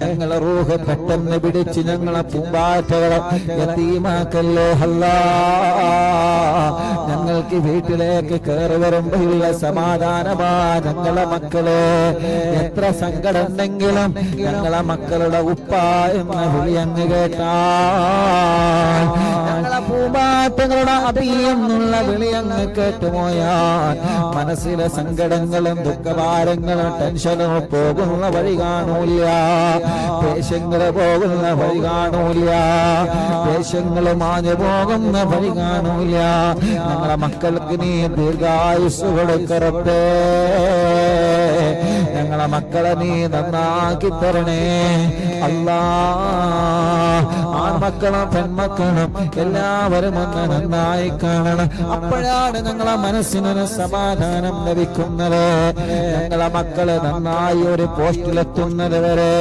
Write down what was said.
ഞങ്ങളെ റൂഹ് പെട്ടെന്ന് പിടിച്ച് ഞങ്ങളെ പൂമ്പാറ്റകളെ യതീമാക്കല്ലേ അല്ലാ. ഞങ്ങൾക്ക് വീട്ടിലേക്ക് കയറി വരുമ്പോഴുള്ള സമാധാനമാ ഞങ്ങളെ മക്കളെ. എത്ര സങ്കടം ഉണ്ടെങ്കിലും ഞങ്ങളെ മക്കളുടെ ഉപ്പ എന്ന വിളി അങ്ങ് കേട്ടാൽ, ഞങ്ങളെ പൂമ്പാറ്റകളുടെ അബി എന്നുള്ള വിളി അങ്ങ് കേട്ടുപോയാൽ മനസ്സിലെ സങ്കടങ്ങളും ദുഃഖഭാരങ്ങളും ടെൻഷനും പോകുന്ന വഴി കാണൂല, ദേഷ്യങ്ങള് പോകുന്ന വഴി കാണൂല, ദേഷ്യങ്ങള് മാഞ്ഞു പോകുന്ന വഴി കാണൂല. ഞങ്ങളെ മക്കൾക്ക് നീ ദീർഘായുസ് കൊടുക്കറപ്പേ. ഞങ്ങളെ മക്കളെ നീ നന്നാക്കി തരണേ അല്ലാ. ആൺമക്കളും പെൺമക്കളും എല്ലാവരും ഒന്ന് നന്നായി കാണണം. അപ്പോഴാണ് ഞങ്ങളെ മനസ്സിനൊരു സമാധാനം ലഭിക്കുന്നത്. ഞങ്ങളെ മക്കള് നന്നായി ഒരു പോസ്റ്റിലെത്തുന്നത് വരെ